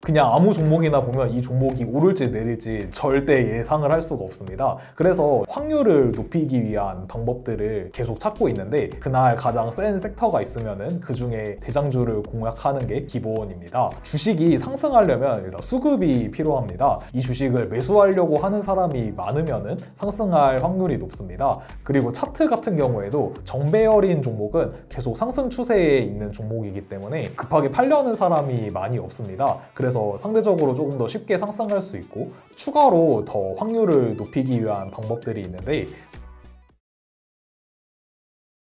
그냥 아무 종목이나 보면 이 종목이 오를지 내릴지 절대 예상을 할 수가 없습니다. 그래서 확률을 높이기 위한 방법들을 계속 찾고 있는데 그날 가장 센 섹터가 있으면은 그 중에 대장주를 공략하는 게 기본입니다. 주식이 상승하려면 일단 수급이 필요합니다. 이 주식을 매수하려고 하는 사람이 많으면은 상승할 확률이 높습니다. 그리고 차트 같은 경우에도 정배열인 종목은 계속 상승 추세에 있는 종목이기 때문에 급하게 팔려는 사람이 많이 없습니다. 그래서 상대적으로 조금 더 쉽게 상승할 수 있고 추가로 더 확률을 높이기 위한 방법들이 있는데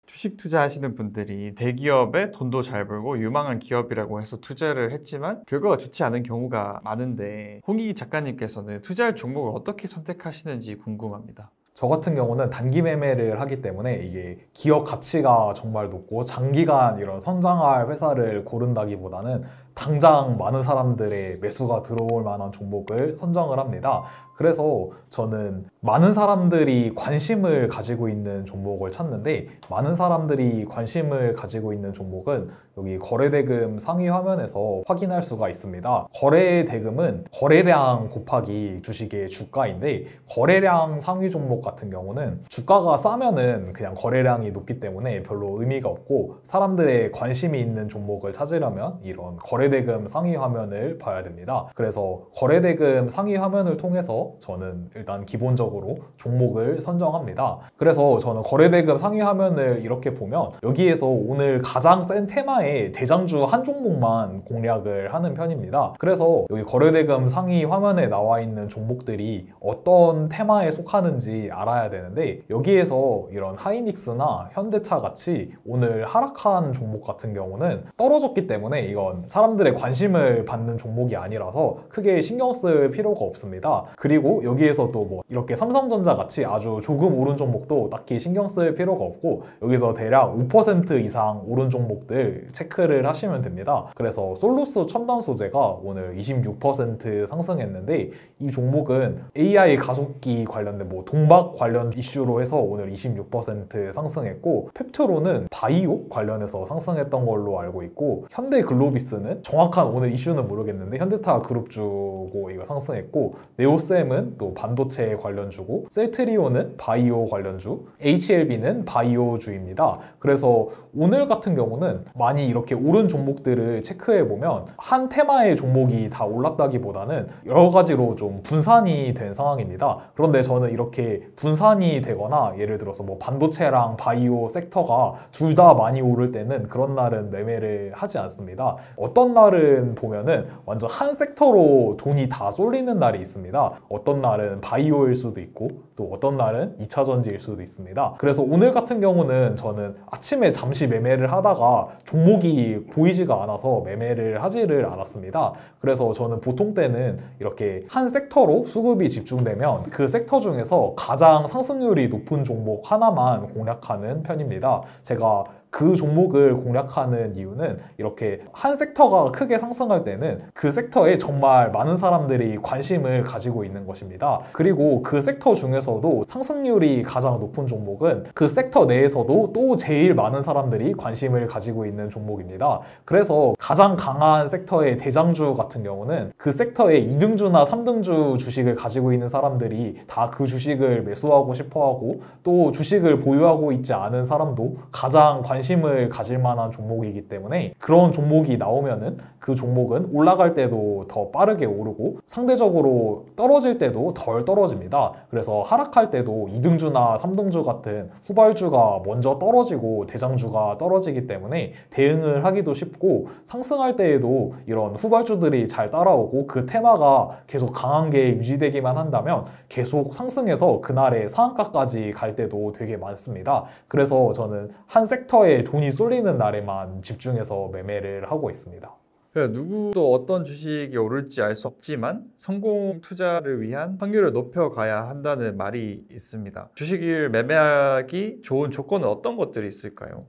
주식 투자하시는 분들이 대기업에 돈도 잘 벌고 유망한 기업이라고 해서 투자를 했지만 결과가 좋지 않은 경우가 많은데 홍익 작가님께서는 투자할 종목을 어떻게 선택하시는지 궁금합니다. 저 같은 경우는 단기 매매를 하기 때문에 이게 기업 가치가 정말 높고 장기간 이런 성장할 회사를 고른다기보다는 당장 많은 사람들의 매수가 들어올 만한 종목을 선정을 합니다. 그래서 저는 많은 사람들이 관심을 가지고 있는 종목을 찾는데 많은 사람들이 관심을 가지고 있는 종목은 여기 거래대금 상위 화면에서 확인할 수가 있습니다. 거래대금은 거래량 곱하기 주식의 주가인데 거래량 상위 종목 같은 경우는 주가가 싸면은 그냥 거래량이 높기 때문에 별로 의미가 없고 사람들의 관심이 있는 종목을 찾으려면 이런 거래대금 상위 화면을 봐야 됩니다. 그래서 거래대금 상위 화면을 통해서 저는 일단 기본적으로 종목을 선정합니다. 그래서 저는 거래대금 상위 화면을 이렇게 보면 여기에서 오늘 가장 센 테마의 대장주 한 종목만 공략을 하는 편입니다. 그래서 여기 거래대금 상위 화면에 나와 있는 종목들이 어떤 테마에 속하는지 알아야 되는데 여기에서 이런 하이닉스나 현대차 같이 오늘 하락한 종목 같은 경우는 떨어졌기 때문에 이건 사람들의 관심을 받는 종목이 아니라서 크게 신경 쓸 필요가 없습니다. 그리고 여기에서 또 뭐 이렇게 삼성전자 같이 아주 조금 오른 종목도 딱히 신경 쓸 필요가 없고 여기서 대략 5% 이상 오른 종목들 체크를 하시면 됩니다. 그래서 솔루스 첨단 소재가 오늘 26% 상승했는데 이 종목은 AI 가속기 관련된 뭐 동박 관련 이슈로 해서 오늘 26% 상승했고 펩트로는 바이오 관련해서 상승했던 걸로 알고 있고 현대글로비스는 정확한 오늘 이슈는 모르겠는데 현대타 그룹주고 이거 상승했고 네오셈은 또 반도체 관련주고 셀트리온은 바이오 관련주 HLB는 바이오주입니다. 그래서 오늘 같은 경우는 많이 이렇게 오른 종목들을 체크해보면 한 테마의 종목이 다 올랐다기보다는 여러 가지로 좀 분산이 된 상황입니다. 그런데 저는 이렇게 분산이 되거나 예를 들어서 뭐 반도체랑 바이오 섹터가 둘 다 많이 오를 때는 그런 날은 매매를 하지 않습니다. 어떤 날은 보면은 완전 한 섹터로 돈이 다 쏠리는 날이 있습니다. 어떤 날은 바이오일 수도 있고 또 어떤 날은 2차전지일 수도 있습니다. 그래서 오늘 같은 경우는 저는 아침에 잠시 매매를 하다가 종목이 보이지가 않아서 매매를 하지를 않았습니다. 그래서 저는 보통 때는 이렇게 한 섹터로 수급이 집중되면 그 섹터 중에서 가장 상승률이 높은 종목 하나만 공략하는 편입니다. 제가 그 종목을 공략하는 이유는 이렇게 한 섹터가 크게 상승할 때는 그 섹터에 정말 많은 사람들이 관심을 가지고 있는 것입니다. 그리고 그 섹터 중에서도 상승률이 가장 높은 종목은 그 섹터 내에서도 또 제일 많은 사람들이 관심을 가지고 있는 종목입니다. 그래서 가장 강한 섹터의 대장주 같은 경우는 그 섹터의 2등주나 3등주 주식을 가지고 있는 사람들이 다 그 주식을 매수하고 싶어하고 또 주식을 보유하고 있지 않은 사람도 가장 관심을 가질 만한 종목이기 때문에 그런 종목이 나오면은 그 종목은 올라갈 때도 더 빠르게 오르고 상대적으로 떨어질 때도 덜 떨어집니다. 그래서 하락할 때도 2등주나 3등주 같은 후발주가 먼저 떨어지고 대장주가 떨어지기 때문에 대응을 하기도 쉽고 상승할 때에도 이런 후발주들이 잘 따라오고 그 테마가 계속 강한 게 유지되기만 한다면 계속 상승해서 그날의 상한가까지 갈 때도 되게 많습니다. 그래서 저는 한 섹터에 돈이 쏠리는 날에만 집중해서 매매를 하고 있습니다. 누구도 어떤 주식이 오를지 알 수 없지만 성공 투자를 위한 확률을 높여가야 한다는 말이 있습니다. 주식을 매매하기 좋은 조건은 어떤 것들이 있을까요?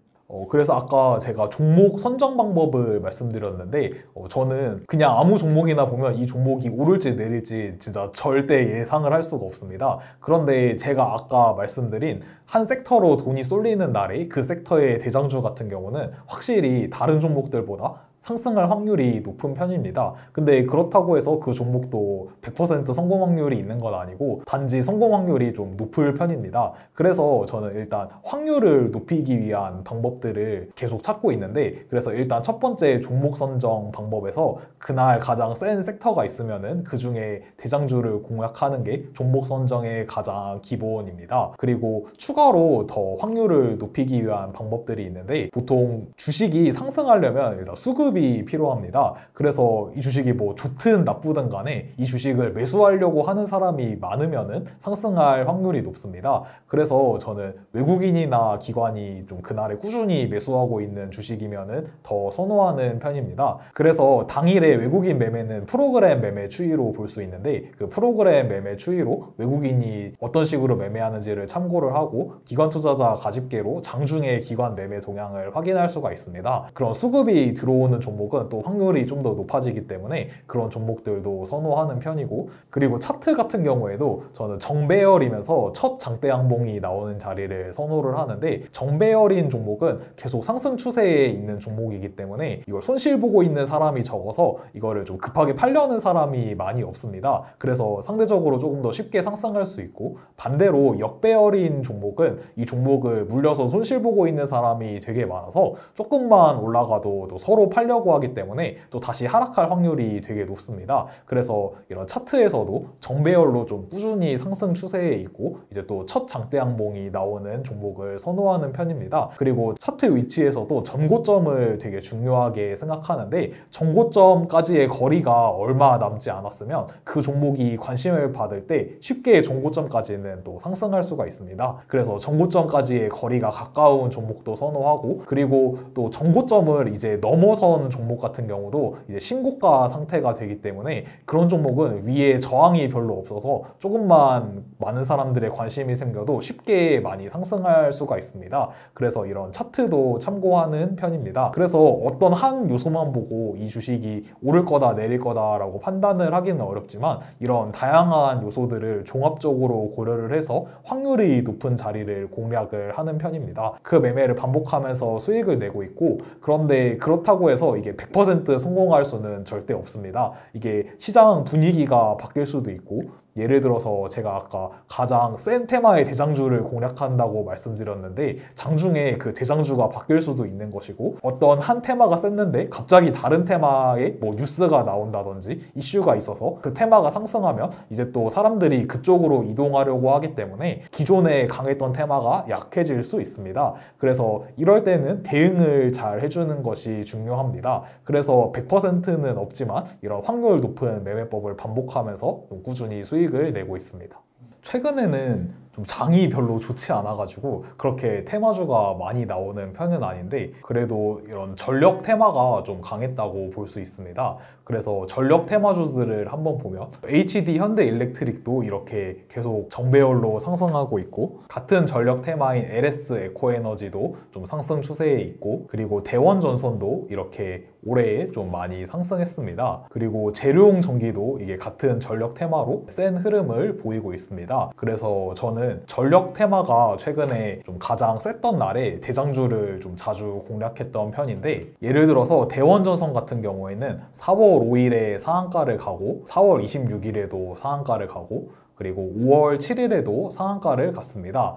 그래서 아까 제가 종목 선정 방법을 말씀드렸는데 저는 그냥 아무 종목이나 보면 이 종목이 오를지 내릴지 진짜 절대 예상을 할 수가 없습니다. 그런데 제가 아까 말씀드린 한 섹터로 돈이 쏠리는 날에 그 섹터의 대장주 같은 경우는 확실히 다른 종목들보다 상승할 확률이 높은 편입니다. 근데 그렇다고 해서 그 종목도 100% 성공 확률이 있는 건 아니고 단지 성공 확률이 좀 높을 편입니다. 그래서 저는 일단 확률을 높이기 위한 방법들을 계속 찾고 있는데, 그래서 일단 첫 번째 종목 선정 방법에서 그날 가장 센 섹터가 있으면은 그 중에 대장주를 공략하는 게 종목 선정의 가장 기본입니다. 그리고 추가로 더 확률을 높이기 위한 방법들이 있는데, 보통 주식이 상승하려면 일단 수급이 필요합니다. 그래서 이 주식이 뭐 좋든 나쁘든 간에 이 주식을 매수하려고 하는 사람이 많으면은 상승할 확률이 높습니다. 그래서 저는 외국인이나 기관이 좀 그날에 꾸준히 매수하고 있는 주식이면은 더 선호하는 편입니다. 그래서 당일에 외국인 매매는 프로그램 매매 추이로 볼 수 있는데, 그 프로그램 매매 추이로 외국인이 어떤 식으로 매매하는지를 참고를 하고 기관 투자자 가집계로 장중에 기관 매매 동향을 확인할 수가 있습니다. 그런 수급이 들어오는 종목은 또 확률이 좀 더 높아지기 때문에 그런 종목들도 선호하는 편이고, 그리고 차트 같은 경우에도 저는 정배열이면서 첫 장대 양봉이 나오는 자리를 선호를 하는데, 정배열인 종목은 계속 상승 추세에 있는 종목이기 때문에 이걸 손실 보고 있는 사람이 적어서 이거를 좀 급하게 팔려는 사람이 많이 없습니다. 그래서 상대적으로 조금 더 쉽게 상승할 수 있고, 반대로 역배열인 종목은 이 종목을 물려서 손실 보고 있는 사람이 되게 많아서 조금만 올라가도 또 서로 팔려고 하기 때문에 또 다시 하락할 확률이 되게 높습니다. 그래서 이런 차트에서도 정배열로 좀 꾸준히 상승 추세에 있고 이제 또 첫 장대 양봉이 나오는 종목을 선호하는 편입니다. 그리고 차트 위치에서도 전고점을 되게 중요하게 생각하는데, 전고점까지의 거리가 얼마 남지 않았으면 그 종목이 관심을 받을 때 쉽게 전고점까지는 또 상승할 수가 있습니다. 그래서 전고점까지의 거리가 가까운 종목도 선호하고, 그리고 또 전고점을 이제 넘어선 종목 같은 경우도 이제 신고가 상태가 되기 때문에 그런 종목은 위에 저항이 별로 없어서 조금만 많은 사람들의 관심이 생겨도 쉽게 많이 상승할 수가 있습니다. 그래서 이런 차트도 참고하는 편입니다. 그래서 어떤 한 요소만 보고 이 주식이 오를 거다 내릴 거다라고 판단을 하기는 어렵지만, 이런 다양한 요소들을 종합적으로 고려를 해서 확률이 높은 자리를 공략을 하는 편입니다. 그 매매를 반복하면서 수익을 내고 있고, 그런데 그렇다고 해서 이게 100% 성공할 수는 절대 없습니다. 이게 시장 분위기가 바뀔 수도 있고, 예를 들어서 제가 아까 가장 센 테마의 대장주를 공략한다고 말씀드렸는데 장중에 그 대장주가 바뀔 수도 있는 것이고, 어떤 한 테마가 셌는데 갑자기 다른 테마에 뭐 뉴스가 나온다든지 이슈가 있어서 그 테마가 상승하면 이제 또 사람들이 그쪽으로 이동하려고 하기 때문에 기존에 강했던 테마가 약해질 수 있습니다. 그래서 이럴 때는 대응을 잘 해주는 것이 중요합니다. 그래서 100%는 없지만 이런 확률 높은 매매법을 반복하면서 꾸준히 수익을 내고 있습니다. 최근에는 좀 장이 별로 좋지 않아가지고 그렇게 테마주가 많이 나오는 편은 아닌데, 그래도 이런 전력 테마가 좀 강했다고 볼 수 있습니다. 그래서 전력 테마주들을 한번 보면 HD 현대일렉트릭도 이렇게 계속 정배열로 상승하고 있고, 같은 전력 테마인 LS 에코에너지도 좀 상승 추세에 있고, 그리고 대원전선도 이렇게 올해에 좀 많이 상승했습니다. 그리고 재료용 전기도 이게 같은 전력 테마로 센 흐름을 보이고 있습니다. 그래서 저는 전력 테마가 최근에 좀 가장 셌던 날에 대장주를 좀 자주 공략했던 편인데, 예를 들어서 대원전선 같은 경우에는 4월 5일에 상한가를 가고 4월 26일에도 상한가를 가고 그리고 5월 7일에도 상한가를 갔습니다.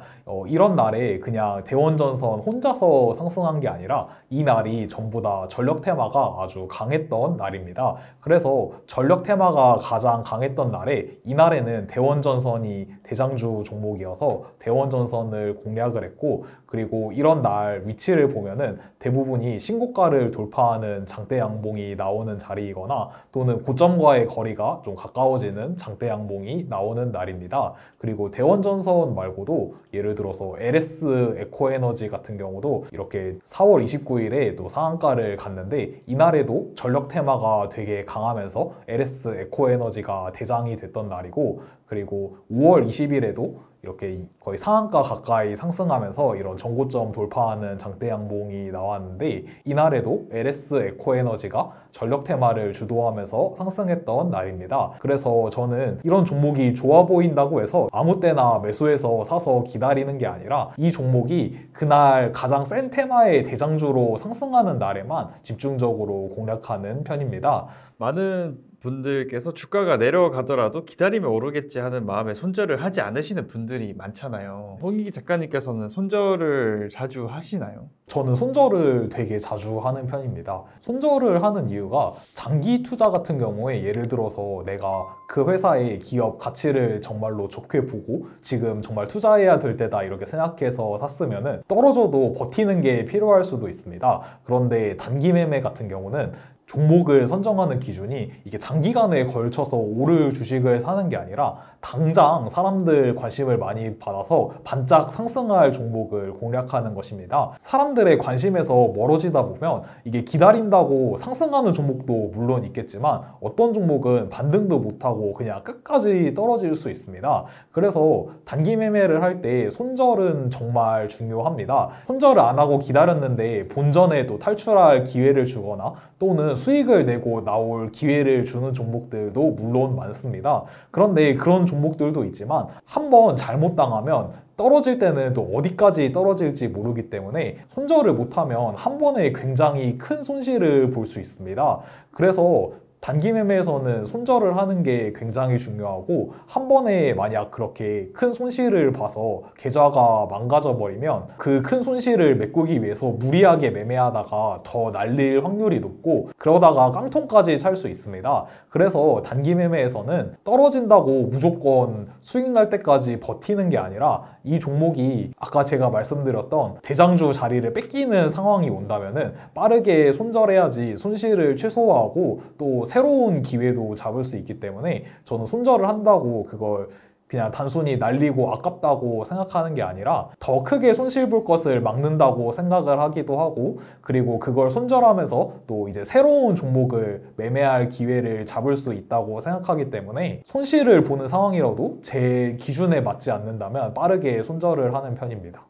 이런 날에 그냥 대원전선 혼자서 상승한 게 아니라 이 날이 전부 다 전력 테마가 아주 강했던 날입니다. 그래서 전력 테마가 가장 강했던 날에 이날에는 대원전선이 대장주 종목이어서 대원전선을 공략을 했고, 그리고 이런 날 위치를 보면은 대부분이 신고가를 돌파하는 장대 양봉이 나오는 자리이거나 또는 고점과의 거리가 좀 가까워지는 장대 양봉이 나오는 날입니다. 그리고 대원전선 말고도 예를 들어서 LS 에코에너지 같은 경우도 이렇게 4월 29일에 또 상한가를 갔는데, 이날에도 전력 테마가 되게 강하면서 LS 에코에너지가 대장이 됐던 날이고, 그리고 5월 20일에도 이렇게 거의 상한가 가까이 상승하면서 이런 전고점 돌파하는 장대 양봉이 나왔는데, 이날에도 LS 에코에너지가 전력 테마를 주도하면서 상승했던 날입니다. 그래서 저는 이런 종목이 좋아 보인다고 해서 아무 때나 매수해서 사서 기다리는 게 아니라 이 종목이 그날 가장 센 테마의 대장주로 상승하는 날에만 집중적으로 공략하는 편입니다. 많은 분들께서 주가가 내려가더라도 기다리면 오르겠지 하는 마음에 손절을 하지 않으시는 분들이 많잖아요. 홍익기 작가님께서는 손절을 자주 하시나요? 저는 손절을 되게 자주 하는 편입니다. 손절을 하는 이유가 장기 투자 같은 경우에 예를 들어서 내가 그 회사의 기업 가치를 정말로 좋게 보고 지금 정말 투자해야 될 때다 이렇게 생각해서 샀으면은 떨어져도 버티는 게 필요할 수도 있습니다. 그런데 단기 매매 같은 경우는 종목을 선정하는 기준이 이게 장기간에 걸쳐서 오를 주식을 사는 게 아니라 당장 사람들 관심을 많이 받아서 반짝 상승할 종목을 공략하는 것입니다. 사람들의 관심에서 멀어지다 보면 이게 기다린다고 상승하는 종목도 물론 있겠지만 어떤 종목은 반등도 못하고 그냥 끝까지 떨어질 수 있습니다. 그래서 단기 매매를 할 때 손절은 정말 중요합니다. 손절을 안 하고 기다렸는데 본전에 또 탈출할 기회를 주거나 또는 수익을 내고 나올 기회를 주는 종목들도 물론 많습니다. 그런데 그런 종목들도 있지만 한번 잘못 당하면 떨어질 때는 또 어디까지 떨어질지 모르기 때문에 손절을 못하면 한 번에 굉장히 큰 손실을 볼 수 있습니다. 그래서 단기 매매에서는 손절을 하는 게 굉장히 중요하고, 한 번에 만약 그렇게 큰 손실을 봐서 계좌가 망가져 버리면 그 큰 손실을 메꾸기 위해서 무리하게 매매하다가 더 날릴 확률이 높고 그러다가 깡통까지 찰 수 있습니다. 그래서 단기 매매에서는 떨어진다고 무조건 수익 날 때까지 버티는 게 아니라 이 종목이 아까 제가 말씀드렸던 대장주 자리를 뺏기는 상황이 온다면은 빠르게 손절해야지 손실을 최소화하고 또 새로운 기회도 잡을 수 있기 때문에 저는 손절을 한다고 그걸 그냥 단순히 날리고 아깝다고 생각하는 게 아니라 더 크게 손실 볼 것을 막는다고 생각을 하기도 하고, 그리고 그걸 손절하면서 또 이제 새로운 종목을 매매할 기회를 잡을 수 있다고 생각하기 때문에 손실을 보는 상황이라도 제 기준에 맞지 않는다면 빠르게 손절을 하는 편입니다.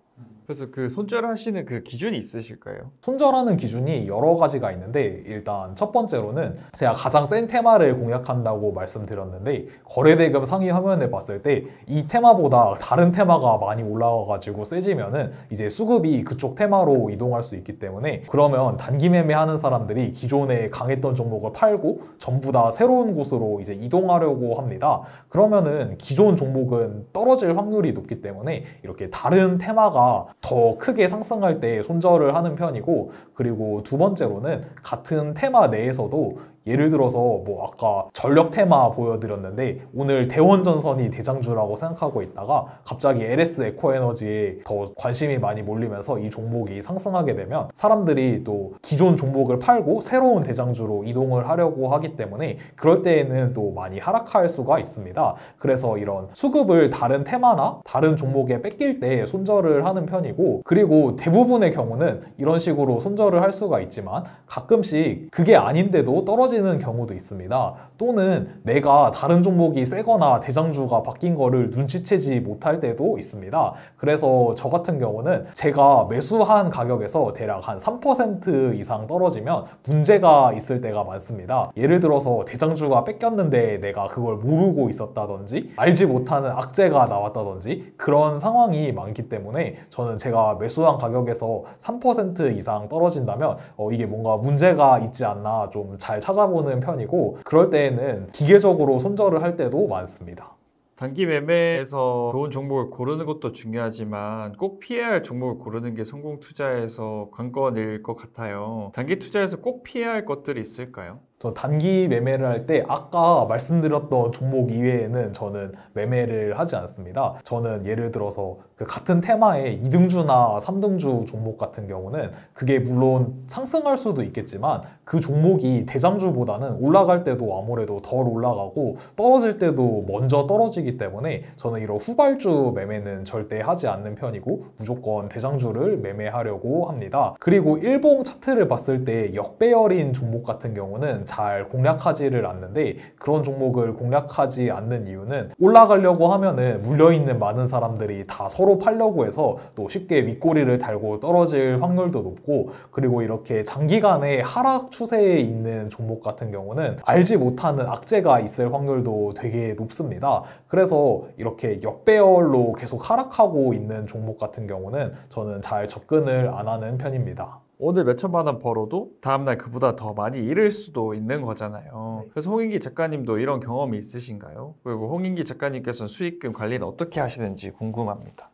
그래서 그 손절하시는 그 기준이 있으실까요? 손절하는 기준이 여러 가지가 있는데, 일단 첫 번째로는 제가 가장 센 테마를 공략한다고 말씀드렸는데, 거래대금 상위 화면에 봤을 때 이 테마보다 다른 테마가 많이 올라와가지고 세지면은 이제 수급이 그쪽 테마로 이동할 수 있기 때문에, 그러면 단기 매매하는 사람들이 기존에 강했던 종목을 팔고 전부 다 새로운 곳으로 이제 이동하려고 합니다. 그러면은 기존 종목은 떨어질 확률이 높기 때문에 이렇게 다른 테마가 더 크게 상승할 때 손절을 하는 편이고, 그리고 두 번째로는 같은 테마 내에서도 예를 들어서 뭐 아까 전력 테마 보여드렸는데 오늘 대원전선이 대장주라고 생각하고 있다가 갑자기 LS 에코에너지에 더 관심이 많이 몰리면서 이 종목이 상승하게 되면 사람들이 또 기존 종목을 팔고 새로운 대장주로 이동을 하려고 하기 때문에 그럴 때에는 또 많이 하락할 수가 있습니다. 그래서 이런 수급을 다른 테마나 다른 종목에 뺏길 때 손절을 하는 편이고, 그리고 대부분의 경우는 이런 식으로 손절을 할 수가 있지만 가끔씩 그게 아닌데도 떨어지는 경우도 있습니다. 또는 내가 다른 종목이 세거나 대장주가 바뀐 거를 눈치채지 못할 때도 있습니다. 그래서 저 같은 경우는 제가 매수한 가격에서 대략 한 3% 이상 떨어지면 문제가 있을 때가 많습니다. 예를 들어서 대장주가 뺏겼는데 내가 그걸 모르고 있었다든지 알지 못하는 악재가 나왔다든지 그런 상황이 많기 때문에 저는 제가 매수한 가격에서 3% 이상 떨어진다면 이게 뭔가 문제가 있지 않나 좀 잘 찾아보는 편이고, 그럴 때에는 기계적으로 손절을 할 때도 많습니다. 단기 매매에서 좋은 종목을 고르는 것도 중요하지만 꼭 피해야 할 종목을 고르는 게 성공 투자에서 관건일 것 같아요. 단기 투자에서 꼭 피해야 할 것들이 있을까요? 저 단기 매매를 할 때 아까 말씀드렸던 종목 이외에는 저는 매매를 하지 않습니다. 저는 예를 들어서 그 같은 테마의 2등주나 3등주 종목 같은 경우는 그게 물론 상승할 수도 있겠지만 그 종목이 대장주보다는 올라갈 때도 아무래도 덜 올라가고 떨어질 때도 먼저 떨어지기 때문에 저는 이런 후발주 매매는 절대 하지 않는 편이고 무조건 대장주를 매매하려고 합니다. 그리고 일봉 차트를 봤을 때 역배열인 종목 같은 경우는 잘 공략하지를 않는데, 그런 종목을 공략하지 않는 이유는 올라가려고 하면은 물려있는 많은 사람들이 다 서로 팔려고 해서 또 쉽게 윗꼬리를 달고 떨어질 확률도 높고, 그리고 이렇게 장기간의 하락 추세에 있는 종목 같은 경우는 알지 못하는 악재가 있을 확률도 되게 높습니다. 그래서 이렇게 역배열로 계속 하락하고 있는 종목 같은 경우는 저는 잘 접근을 안 하는 편입니다. 오늘 몇천만 원 벌어도 다음날 그보다 더 많이 잃을 수도 있는 거잖아요. 그래서 홍인기 작가님도 이런 경험이 있으신가요? 그리고 홍인기 작가님께서는 수익금 관리는 어떻게 하시는지 궁금합니다.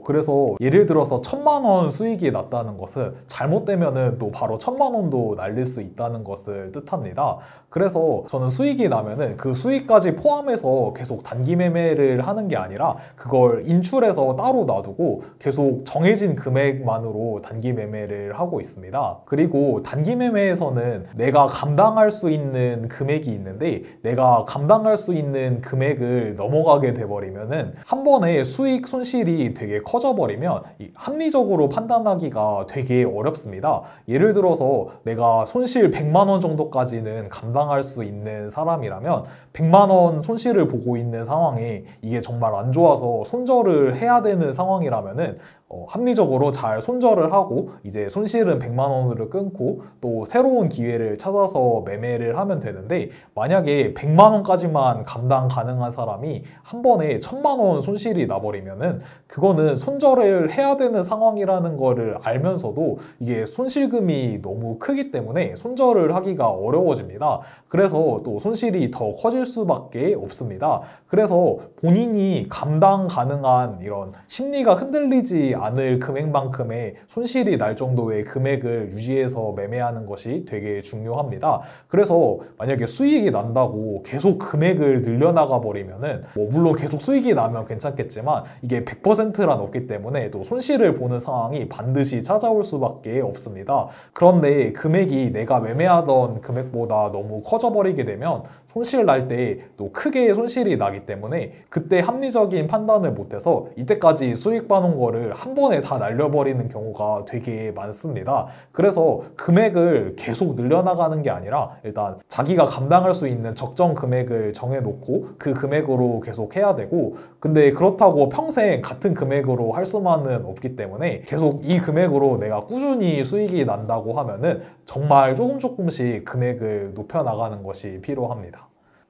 그래서 예를 들어서 1,000만 원 수익이 났다는 것은 잘못되면은 또 바로 1,000만 원도 날릴 수 있다는 것을 뜻합니다. 그래서 저는 수익이 나면은 그 수익까지 포함해서 계속 단기 매매를 하는 게 아니라 그걸 인출해서 따로 놔두고 계속 정해진 금액만으로 단기 매매를 하고 있습니다. 그리고 단기 매매에서는 내가 감당할 수 있는 금액이 있는데, 내가 감당할 수 있는 금액을 넘어가게 돼버리면은 한 번에 수익 손실이 되게 커져버리면 합리적으로 판단하기가 되게 어렵습니다. 예를 들어서 내가 손실 100만 원 정도까지는 감당할 수 있는 사람이라면 100만 원 손실을 보고 있는 상황에 이게 정말 안 좋아서 손절을 해야 되는 상황이라면은 합리적으로 잘 손절을 하고 이제 손실은 100만 원으로 끊고 또 새로운 기회를 찾아서 매매를 하면 되는데, 만약에 100만 원까지만 감당 가능한 사람이 한 번에 1,000만 원 손실이 나버리면은 그거는 손절을 해야 되는 상황이라는 거를 알면서도 이게 손실금이 너무 크기 때문에 손절을 하기가 어려워집니다. 그래서 또 손실이 더 커질 수밖에 없습니다. 그래서 본인이 감당 가능한 이런 심리가 흔들리지 않을 금액만큼의 손실이 날 정도의 금액을 유지해서 매매하는 것이 되게 중요합니다. 그래서 만약에 수익이 난다고 계속 금액을 늘려나가 버리면은 물론 계속 수익이 나면 괜찮겠지만 이게 100%란 없기 때문에 또 손실을 보는 상황이 반드시 찾아올 수밖에 없습니다. 그런데 금액이 내가 매매하던 금액보다 너무 커져버리게 되면 손실 날 때 또 크게 손실이 나기 때문에 그때 합리적인 판단을 못해서 이때까지 수익 봐놓은 거를 한 번에 다 날려버리는 경우가 되게 많습니다. 그래서 금액을 계속 늘려나가는 게 아니라 일단 자기가 감당할 수 있는 적정 금액을 정해놓고 그 금액으로 계속 해야 되고, 근데 그렇다고 평생 같은 금액으로 할 수만은 없기 때문에 계속 이 금액으로 내가 꾸준히 수익이 난다고 하면은 정말 조금씩 금액을 높여나가는 것이 필요합니다.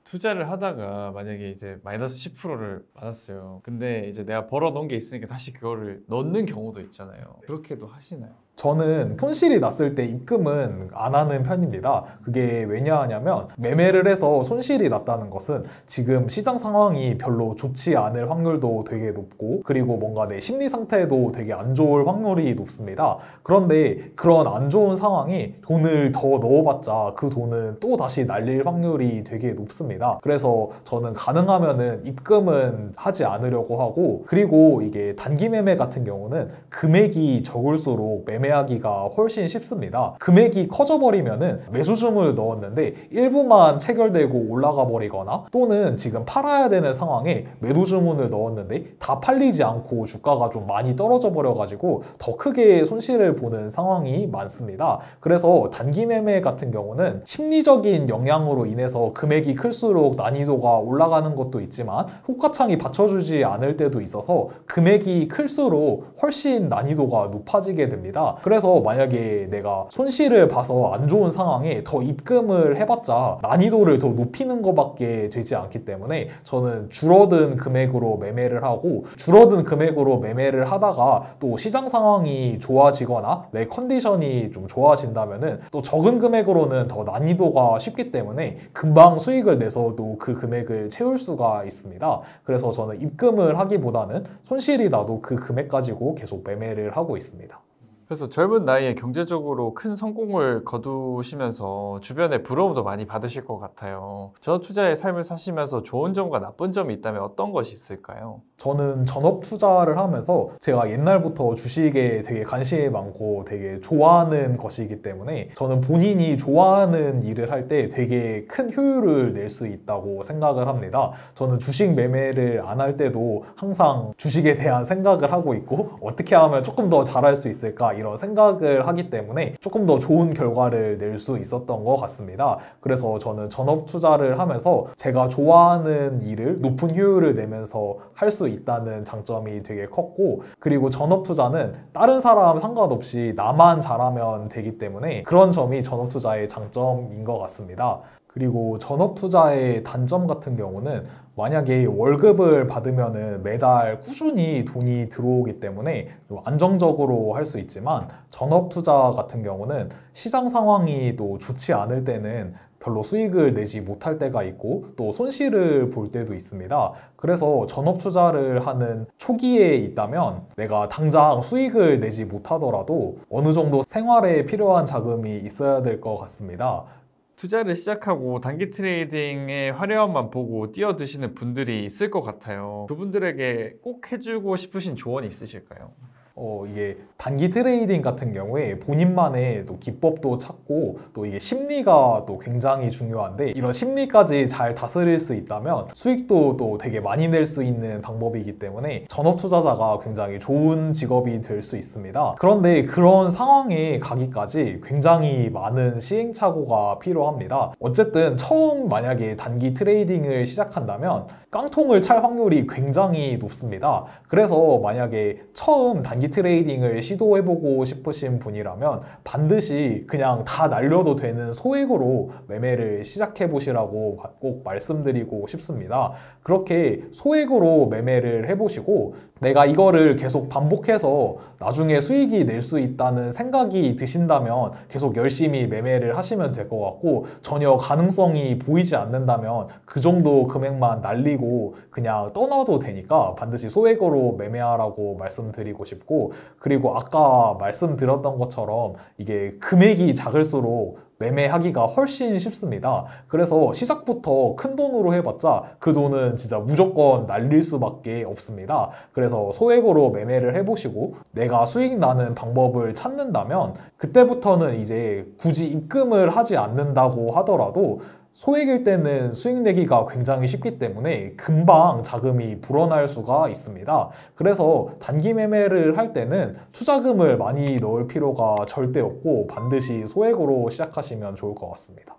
투자를 하다가 만약에 이제 마이너스 10%를 받았어요. 근데 이제 내가 벌어 놓은 게 있으니까 다시 그거를 넣는 경우도 있잖아요. 그렇게도 하시나요? 저는 손실이 났을 때 입금은 안 하는 편입니다. 그게 왜냐하냐면 매매를 해서 손실이 났다는 것은 지금 시장 상황이 별로 좋지 않을 확률도 되게 높고, 그리고 뭔가 내 심리 상태도 되게 안 좋을 확률이 높습니다. 그런데 그런 안 좋은 상황에 돈을 더 넣어봤자 그 돈은 또 다시 날릴 확률이 되게 높습니다. 그래서 저는 가능하면은 입금은 하지 않으려고 하고, 그리고 이게 단기 매매 같은 경우는 금액이 적을수록 매매하기가 훨씬 쉽습니다. 금액이 커져버리면은 매수주문을 넣었는데 일부만 체결되고 올라가 버리거나, 또는 지금 팔아야 되는 상황에 매도주문을 넣었는데 다 팔리지 않고 주가가 좀 많이 떨어져 버려가지고 더 크게 손실을 보는 상황이 많습니다. 그래서 단기 매매 같은 경우는 심리적인 영향으로 인해서 금액이 클수록 난이도가 올라가는 것도 있지만 호가창이 받쳐주지 않을 때도 있어서 금액이 클수록 훨씬 난이도가 높아지게 됩니다. 그래서 만약에 내가 손실을 봐서 안 좋은 상황에 더 입금을 해봤자 난이도를 더 높이는 것밖에 되지 않기 때문에 저는 줄어든 금액으로 매매를 하고, 줄어든 금액으로 매매를 하다가 또 시장 상황이 좋아지거나 내 컨디션이 좀 좋아진다면은 또 적은 금액으로는 더 난이도가 쉽기 때문에 금방 수익을 내서도 그 금액을 채울 수가 있습니다. 그래서 저는 입금을 하기보다는 손실이 나도 그 금액 가지고 계속 매매를 하고 있습니다. 그래서 젊은 나이에 경제적으로 큰 성공을 거두시면서 주변에 부러움도 많이 받으실 것 같아요. 전업투자의 삶을 사시면서 좋은 점과 나쁜 점이 있다면 어떤 것이 있을까요? 저는 전업 투자를 하면서 제가 옛날부터 주식에 되게 관심이 많고 되게 좋아하는 것이기 때문에 저는 본인이 좋아하는 일을 할 때 되게 큰 효율을 낼 수 있다고 생각을 합니다. 저는 주식 매매를 안 할 때도 항상 주식에 대한 생각을 하고 있고 어떻게 하면 조금 더 잘할 수 있을까 않을까 이런 생각을 하기 때문에 조금 더 좋은 결과를 낼 수 있었던 것 같습니다. 그래서 저는 전업 투자를 하면서 제가 좋아하는 일을 높은 효율을 내면서 할 수 있다는 장점이 되게 컸고, 그리고 전업 투자는 다른 사람 상관없이 나만 잘하면 되기 때문에 그런 점이 전업 투자의 장점인 것 같습니다. 그리고 전업 투자의 단점 같은 경우는 만약에 월급을 받으면은 매달 꾸준히 돈이 들어오기 때문에 좀 안정적으로 할 수 있지만, 전업 투자 같은 경우는 시장 상황이 또 좋지 않을 때는 별로 수익을 내지 못할 때가 있고 또 손실을 볼 때도 있습니다. 그래서 전업 투자를 하는 초기에 있다면 내가 당장 수익을 내지 못하더라도 어느 정도 생활에 필요한 자금이 있어야 될 것 같습니다. 투자를 시작하고 단기 트레이딩의 화려함만 보고 뛰어드시는 분들이 있을 것 같아요. 그분들에게 꼭 해주고 싶으신 조언이 있으실까요? 이게 단기 트레이딩 같은 경우에 본인만의 또 기법도 찾고 또 이게 심리가 또 굉장히 중요한데, 이런 심리까지 잘 다스릴 수 있다면 수익도 또 되게 많이 낼 수 있는 방법이기 때문에 전업 투자자가 굉장히 좋은 직업이 될 수 있습니다. 그런데 그런 상황에 가기까지 굉장히 많은 시행착오가 필요합니다. 어쨌든 처음 만약에 단기 트레이딩을 시작한다면 깡통을 찰 확률이 굉장히 높습니다. 그래서 만약에 처음 단기 트레이딩을 시도해보고 싶으신 분이라면 반드시 그냥 다 날려도 되는 소액으로 매매를 시작해보시라고 꼭 말씀드리고 싶습니다. 그렇게 소액으로 매매를 해보시고 내가 이거를 계속 반복해서 나중에 수익이 낼 수 있다는 생각이 드신다면 계속 열심히 매매를 하시면 될 것 같고, 전혀 가능성이 보이지 않는다면 그 정도 금액만 날리고 그냥 떠나도 되니까 반드시 소액으로 매매하라고 말씀드리고 싶고, 그리고 아까 말씀드렸던 것처럼 이게 금액이 작을수록 매매하기가 훨씬 쉽습니다. 그래서 시작부터 큰 돈으로 해봤자 그 돈은 진짜 무조건 날릴 수밖에 없습니다. 그래서 소액으로 매매를 해보시고 내가 수익 나는 방법을 찾는다면 그때부터는 이제 굳이 입금을 하지 않는다고 하더라도 소액일 때는 수익 내기가 굉장히 쉽기 때문에 금방 자금이 불어날 수가 있습니다. 그래서 단기 매매를 할 때는 투자금을 많이 넣을 필요가 절대 없고 반드시 소액으로 시작하시면 좋을 것 같습니다.